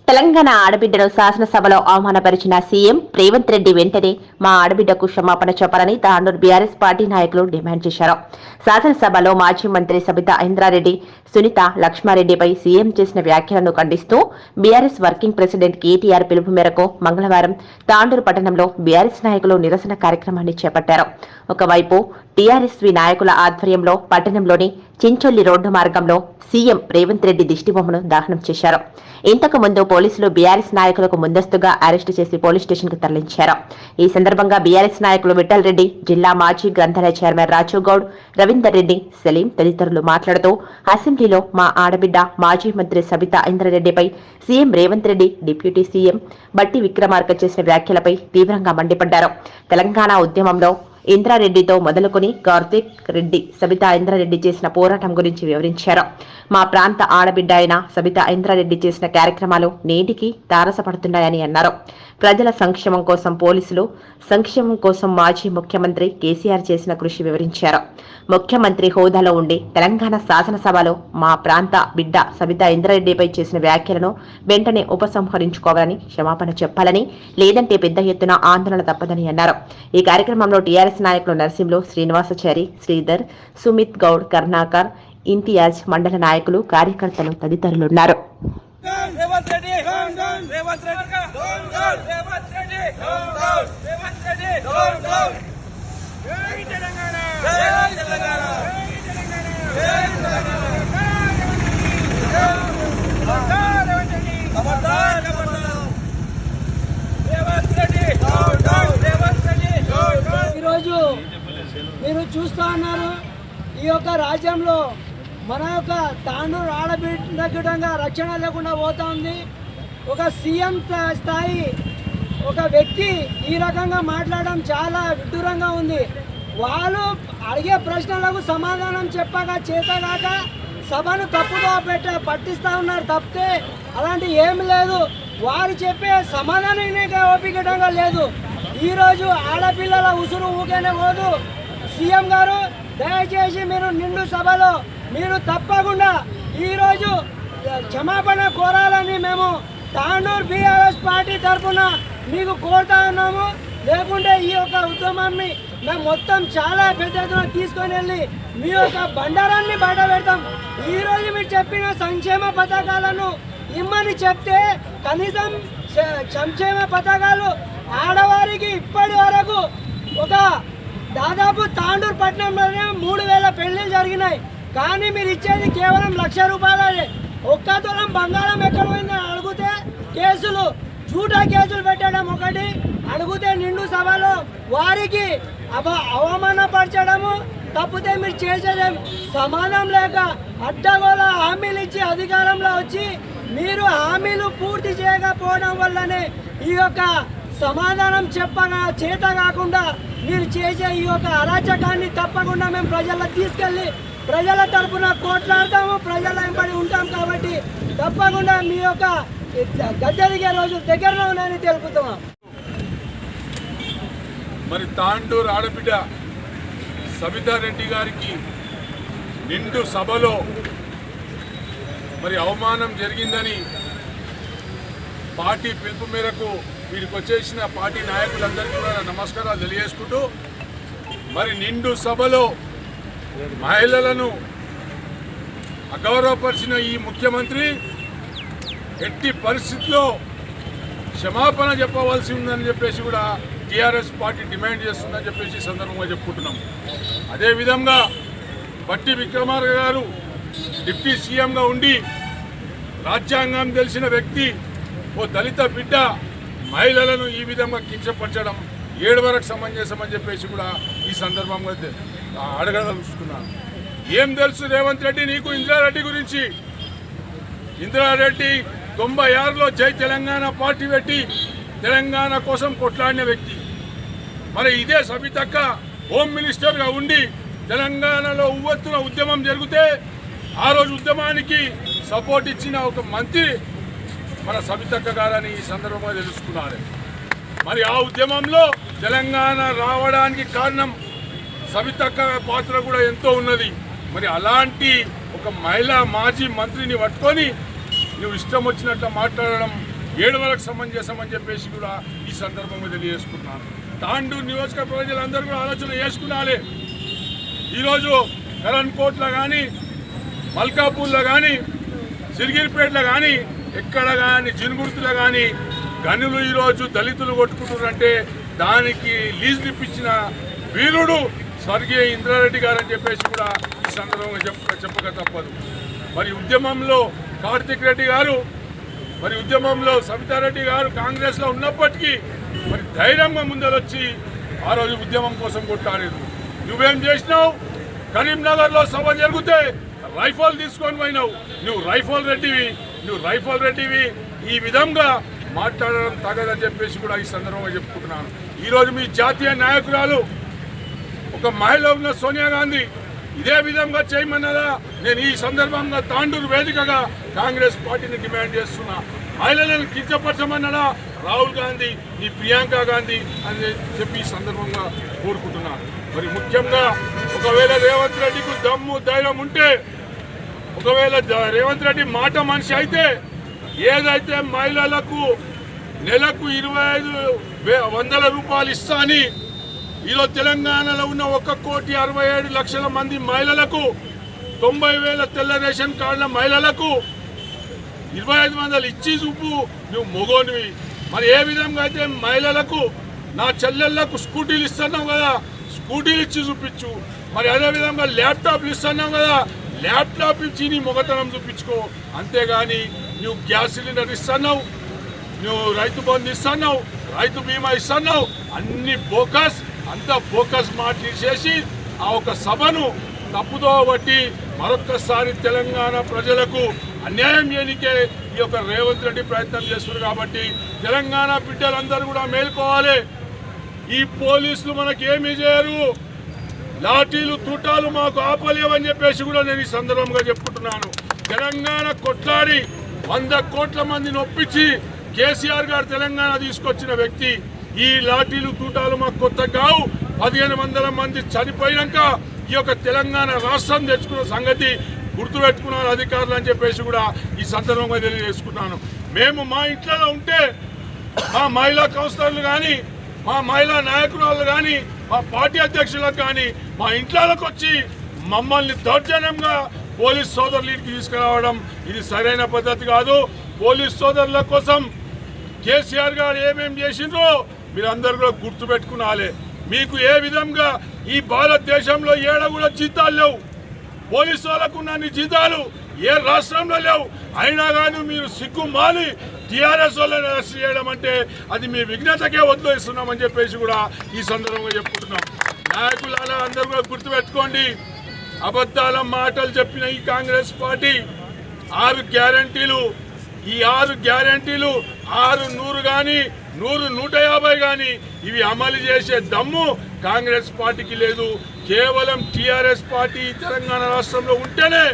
తెలంగాణ ఆడబిడ్డను శాసనసభలో అవమానపరిచిన సీఎం రేవంత్ రెడ్డి వెంటనే మా ఆడబిడ్డకు క్షమాపణ చెప్పాలని తాండూరు బీఆర్ఎస్ పార్టీ నాయకులు డిమాండ్ చేశారు. శాసనసభలో మాజీ మంత్రి సబితా ఇంద్రారెడ్డి, సునీత లక్ష్మారెడ్డిపై సీఎం చేసిన వ్యాఖ్యలను ఖండిస్తూ బీఆర్ఎస్ వర్కింగ్ ప్రెసిడెంట్ కేటీఆర్ పిలుపు మేరకు మంగళవారం తాండూరు పట్టణంలో బీఆర్ఎస్ నాయకులు నిరసన కార్యక్రమాన్ని చేపట్టారు. ఒకవైపు టీఆర్ఎస్వీ నాయకుల ఆధ్వర్యంలో పట్టణంలోని చించొల్లి రోడ్డు మార్గంలో సీఎం రేవంత్ రెడ్డి దిష్టిబొమ్మను దహనం చేశారు. ఇంతకు ముందు పోలీసులు బీఆర్ఎస్ నాయకులకు ముందస్తుగా అరెస్టు చేసి పోలీస్ స్టేషన్ కు తరలించారు. ఈ సందర్భంగా బీఆర్ఎస్ నాయకులు విఠల్ రెడ్డి, జిల్లా మాజీ గ్రంథాలయ చైర్మన్ రాజుగౌడ్, రవీందర్ రెడ్డి, సలీం తదితరులు మాట్లాడుతూ అసెంబ్లీలో మా ఆడబిడ్డ మాజీ మంత్రి సబితా ఇంద్రారెడ్డిపై CM Revanth Reddy, deputy CM Bhatti Vikramarka చేసిన వ్యాఖ్యలపై తీవ్రంగా మండిపడ్డారు. తెలంగాణ ఉద్యమంలో ఇంద్రారెడ్డితో మొదలుకొని కార్తీక్ రెడ్డి, సబితా ఇంద్రారెడ్డి చేసిన పోరాటం గురించి వివరించారు. మా ప్రాంత ఆడబిడ్డ అయిన సబితా ఇంద్రారెడ్డి చేసిన కార్యక్రమాలు నేటికి తారసపడుతున్నాయని అన్నారు. ప్రజల సంక్షేమం కోసం పోలీసులు, సంక్షేమం కోసం మాజీ ముఖ్యమంత్రి కేసీఆర్ చేసిన కృషి వివరించారు. ముఖ్యమంత్రి హోదాలో ఉండి తెలంగాణ శాసనసభలో మా ప్రాంత బిడ్డ సబితా ఇంద్రారెడ్డిపై చేసిన వ్యాఖ్యలను వెంటనే ఉపసంహరించుకోవాలని, క్షమాపణ చెప్పాలని, లేదంటే పెద్ద ఎత్తున ఆందోళన తప్పదని అన్నారు. ఈ కార్యక్రమంలో టీఆర్ఎస్ నాయకులు నరసింహులు, శ్రీనివాసచారి, శ్రీధర్, సుమిత్ గౌడ్, కర్ణాకర్, ఇంతియాజ్, మండల నాయకులు, కార్యకర్తలు తదితరులున్నారు. ఈరోజు మీరు చూస్తూ ఉన్నారు, ఈ యొక్క రాజ్యంలో మన యొక్క తాండూరు ఆడబిడ్డగా రక్షణ లేకుండా పోతా ఉంది. ఒక సీఎం స్థాయి ఒక వ్యక్తి ఈ రకంగా మాట్లాడడం చాలా విడ్డూరంగా ఉంది. వాళ్ళు అడిగే ప్రశ్నలకు సమాధానం చెప్పక చేతగాక సభను తప్పుదో పట్టిస్తూ ఉన్నారు తప్పితే అలాంటి ఏమి లేదు. వారు చెప్పే సమాధానం ఓపికటంగా లేదు. ఈరోజు ఆడపిల్లల ఉసురు ఊకేనే పోదు. సీఎం గారు దయచేసి మీరు నిండు సభలో మీరు తప్పకుండా ఈరోజు క్షమాపణ కోరాలని మేము తాండూరు బీఆర్ఎస్ పార్టీ తరఫున మీకు కోరుతా ఉన్నాము. లేకుంటే ఈ యొక్క ఉద్యమాన్ని మేము మొత్తం చాలా పెద్ద ఎత్తున తీసుకొని వెళ్ళి మీ యొక్క బండారాన్ని బయట పెడతాం. ఈరోజు మీరు చెప్పిన సంక్షేమ పథకాలను ఇమ్మని చెప్తే కనీసం సంక్షేమ పథకాలు ఆడవారికి ఇప్పటి వరకు ఒక దాదాపు తాండూరు పట్టణంలోనే 3000 పెళ్లిళ్ళు జరిగినాయి. కానీ మీరు ఇచ్చేది కేవలం 1,00,000 రూపాయలే. ఒక్క తులం బంగారం ఎక్కడ పోయిందని అడిగితే కేసులు, జూటా కేసులు పెట్టడం ఒకటి, అడిగితే నిండు సభలో వారికి అవమానపరచడము తప్పితే మీరు చేసేదేం సమాధానం లేక అడ్డగోల హామీలు ఇచ్చి అధికారంలో వచ్చి మీరు హామీలు పూర్తి చేయకపోవడం వల్లనే ఈ యొక్క సమాధానం చెప్పగా చేత కాకుండా మీరు చేసే ఈ యొక్క అరాచకాన్ని తప్పకుండా మేము ప్రజల్లో తీసుకెళ్ళి ప్రజల తరఫున కోట్లాడతాము, ప్రజల వెంబడి ఉంటాం. కాబట్టి తప్పకుండా మీ యొక్క గద్దెదిగే రోజు దగ్గరలో ఉన్నాయని తెలుపుతున్నాం. మరి తాండూరు ఆడబిడ్డ సబితారెడ్డి గారికి నిండు సభలో మరి అవమానం జరిగిందని పార్టీ పిలుపు మేరకు వీరికి వచ్చేసిన పార్టీ నాయకులందరికీ కూడా నమస్కారాలు తెలియజేసుకుంటూ, మరి నిండు సభలో మహిళలను అగౌరవపరిచిన ఈ ముఖ్యమంత్రి ఎట్టి పరిస్థితుల్లో క్షమాపణ చెప్పవలసి ఉందని చెప్పేసి కూడా టీఆర్ఎస్ పార్టీ డిమాండ్ చేస్తుందని చెప్పేసి సందర్భంగా చెప్పుకుంటున్నాం. అదేవిధంగా బట్టి విక్రమార్క గారు డిప్యూటీ సీఎంగా ఉండి రాజ్యాంగం తెలిసిన వ్యక్తి, ఓ దళిత బిడ్డ మహిళలను ఈ విధంగా కించపరచడం ఏడువరకు సమంజసమని చెప్పేసి కూడా ఈ సందర్భంగా అడగదలుచుకున్నాను. ఏం తెలుసు రేవంత్ రెడ్డి నీకు ఇంద్రారెడ్డి గురించి? ఇంద్రారెడ్డి 96లో జై తెలంగాణ పార్టీ పెట్టి తెలంగాణ కోసం కొట్లాడిన వ్యక్తి. మరి ఇదే సబితక్క హోమ్ మినిస్టర్గా ఉండి తెలంగాణలో ఉవ్వెత్తున ఉద్యమం జరిగితే ఆ రోజు ఉద్యమానికి సపోర్ట్ ఇచ్చిన ఒక మంత్రి మన సబితక్క గారని ఈ సందర్భంగా తెలుసుకున్నారు. మరి ఆ ఉద్యమంలో తెలంగాణ రావడానికి కారణం సబితక్క పాత్ర కూడా ఎంతో ఉన్నది. మరి అలాంటి ఒక మహిళా మాజీ మంత్రిని పట్టుకొని నువ్వు ఇష్టం వచ్చినట్లు మాట్లాడడం ఏడువరకు సమంజసమని చెప్పేసి కూడా ఈ సందర్భంగా తెలియజేసుకుంటున్నాను. తాండూరు నియోజకవర్గ ప్రజలందరూ కూడా ఆలోచన చేసుకున్నాలి. ఈరోజు కరణ్కోట్లో కానీ, మల్కాపూర్లో కానీ, సిరిగిరిపేటలో కానీ, ఎక్కడ కానీ, జినుగుర్తిలో కానీ గనులు ఈరోజు దళితులు కొట్టుకుంటున్నారంటే దానికి లీజు ఇప్పించిన వీరుడు స్వర్గీయ ఇంద్రారెడ్డి గారు అని చెప్పేసి కూడా ఈ సందర్భంగా చెప్పక తప్పదు. మరి ఉద్యమంలో కార్తిక్ రెడ్డి గారు, మరి ఉద్యమంలో సవితారెడ్డి గారు కాంగ్రెస్లో ఉన్నప్పటికీ మరి ధైర్యంగా ముందరొచ్చి ఆ రోజు ఉద్యమం కోసం కొట్లాడేది. నువ్వేం చేసినావు? కరీంనగర్లో సభ జరిగితే రైఫల్ తీసుకొని పోయినావు. నువ్వు రైఫల్ రెడ్డివి ఈ విధంగా మాట్లాడడం తగదని చెప్పేసి కూడా ఈ సందర్భంగా చెప్పుకుంటున్నాను. ఈరోజు మీ జాతీయ నాయకురాలు ఒక మహిళ ఉన్న సోనియా గాంధీ ఇదే విధంగా చేయమన్నదా? నేను ఈ సందర్భంగా తాండూరు వేదికగా కాంగ్రెస్ పార్టీని డిమాండ్ చేస్తున్నా. మహిళలను కించపరచమన్నదా రాహుల్ గాంధీ, ఈ ప్రియాంక గాంధీ అని చెప్పి ఈ సందర్భంగా కోరుకుంటున్నాను. మరి ముఖ్యంగా ఒకవేళ రేవంత్ రెడ్డికి దమ్ము ధైర్యం ఉంటే, ఒకవేళ రేవంత్ రెడ్డి మాట మనిషి అయితే ఏదైతే మహిళలకు నెలకు 25,000 రూపాయలు ఇస్తా అని ఈరోజు తెలంగాణలో ఉన్న 1,67,00,000 మంది మహిళలకు 90,000 తెల్ల రేషన్ కార్డుల మహిళలకు 2,500 ఇచ్చి చూపు నువ్వు మొగోనివి. మరి ఏ విధంగా అయితే మహిళలకు నా చెల్లెళ్లకు స్కూటీలు ఇస్తున్నావు కదా, స్కూటీలు ఇచ్చి చూపించు. మరి అదేవిధంగా ల్యాప్టాప్లు ఇస్తున్నావు కదా, ల్యాప్టాప్ ఇచ్చి నీ మొగతనం చూపించుకో. అంతేగాని నువ్వు గ్యాస్ సిలిండర్ ఇస్తున్నావు, నువ్వు రైతు బంధు ఇస్తున్నావు, రైతు బీమా ఇస్తున్నావు, అన్ని అంతా బోకస్ మాట్లాడేసి ఆ ఒక సభను తప్పుదో బట్టి మరొక్కసారి తెలంగాణ ప్రజలకు అన్యాయం చేయనికే ఈ యొక్క రేవంత్ రెడ్డి ప్రయత్నం చేస్తున్నారు. కాబట్టి తెలంగాణ బిడ్డలందరూ కూడా మేల్కోవాలి. ఈ పోలీసులు మనకి ఏమీ చేయరు, లాఠీలు తూటాలు మాకు ఆపలేవని చెప్పేసి కూడా నేను ఈ సందర్భంగా చెప్పుకుంటున్నాను. తెలంగాణ కొట్లాడి 100 కోట్ల మందిని ఒప్పించి కేసీఆర్ గారు తెలంగాణ తీసుకొచ్చిన వ్యక్తి. ఈ లాఠీలు తూటాలు మాకు కొత్త కావు. 1,500 మంది చనిపోయినాక ఈ యొక్క తెలంగాణ రాష్ట్రం తెచ్చుకున్న సంగతి గుర్తుపెట్టుకున్నారు అధికారులు అని చెప్పేసి కూడా ఈ సందర్భంగా తెలియజేసుకున్నాను. మేము మా ఇంట్లో ఉంటే మా మహిళా కౌన్సిలర్లు కానీ, మా మహిళా నాయకురాలు కానీ, మా పార్టీ అధ్యక్షులకు కానీ మా ఇంట్లోకి వచ్చి మమ్మల్ని దౌర్జన్యంగా పోలీస్ సోదరులకి తీసుకురావడం ఇది సరైన పద్ధతి కాదు. పోలీస్ సోదరుల కోసం కేసీఆర్ గారు ఏమేం చేసిండ్రో మీరందరూ కూడా గుర్తుపెట్టుకునాలి. మీకు ఏ విధంగా ఈ భారతదేశంలో ఏడ కూడా జీతాలు లేవు, పోలీసు వాళ్ళకు ఉన్న జీతాలు ఏ రాష్ట్రంలో లేవు. అయినా కానీ మీరు సిగ్గు మాలి టీఆర్ఎస్ వాళ్ళని అరెస్ట్ చేయడం అంటే అది మీ విఘ్నతకే వదిలేస్తున్నామని చెప్పేసి కూడా ఈ సందర్భంగా చెప్పుకుంటున్నాం. నాయకులారా అందరూ కూడా గుర్తుపెట్టుకోండి, అబద్ధాల మాటలు చెప్పిన ఈ కాంగ్రెస్ పార్టీ 6 గ్యారంటీలు, ఈ 6 గ్యారంటీలు 600 కానీ 100-150 కానీ ఇవి అమలు చేసే దమ్ము కాంగ్రెస్ పార్టీకి లేదు. కేవలం టీఆర్ఎస్ పార్టీ తెలంగాణ రాష్ట్రంలో ఉంటేనే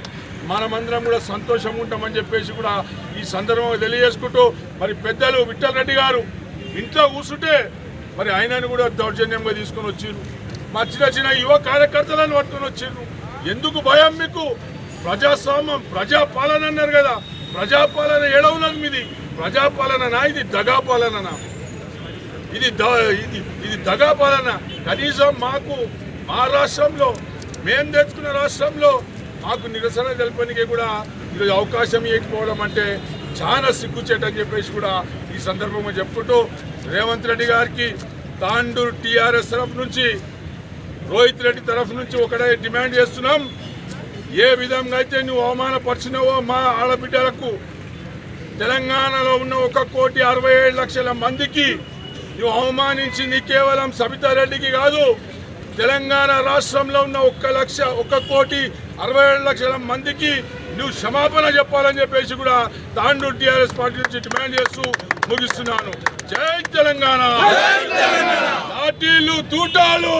మనమందరం కూడా సంతోషంగా ఉంటామని చెప్పేసి కూడా ఈ సందర్భంగా తెలియజేసుకుంటూ, మరి పెద్దలు విఠల్ రెడ్డి గారు ఇంట్లో కూర్చుంటే మరి ఆయనను కూడా దౌర్జన్యంగా తీసుకొని వచ్చిర్రు. మా చిన్న యువ కార్యకర్తలను పట్టుకొని వచ్చిర్రు. ఎందుకు భయం మీకు? ప్రజాస్వామ్యం ప్రజాపాలన అన్నారు కదా, ప్రజాపాలన ఏడవున్నది మీది. ప్రజాపాలననా ఇది దగాపాలననా? ఇది దగాపాలన. కనీసం మాకు మా రాష్ట్రంలో మేము తెచ్చుకున్న రాష్ట్రంలో మాకు నిరసన తెలపడానికి కూడా ఈరోజు అవకాశం ఇవ్వకపోవడం అంటే చాలా సిగ్గుచేటని చెప్పేసి కూడా ఈ సందర్భంగా చెప్పుకుంటూ, రేవంత్ రెడ్డి గారికి తాండూరు టీఆర్ఎస్ తరఫు నుంచి, రోహిత్ రెడ్డి తరఫు నుంచి ఒకటే డిమాండ్ చేస్తున్నాం. ఏ విధంగా అయితే నువ్వు అవమానపరిచినావో మా ఆడబిడ్డలకు, తెలంగాణలో ఉన్న 1,67,00,000 మందికి నువ్వు అవమానించింది కేవలం సబితారెడ్డికి కాదు, తెలంగాణ రాష్ట్రంలో ఉన్న 1,67,00,000 మందికి నువ్వు క్షమాపణ చెప్పాలని చెప్పేసి కూడా తాండూరు టీఆర్ఎస్ పార్టీ నుంచి డిమాండ్ చేస్తూ ముగిస్తున్నాను. జై తెలంగాణ. లాఠీలు తూటాలు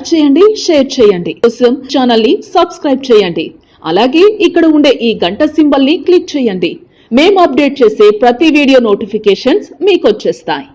చేయండి, షేర్ చేయండి. కోసం ఛానల్ ని సబ్స్క్రైబ్ చేయండి. అలాగే ఇక్కడ ఉండే ఈ గంట సింబల్ ని క్లిక్ చేయండి. మేము అప్డేట్ చేసే ప్రతి వీడియో నోటిఫికేషన్స్ మీకు వచ్చేస్తాయి.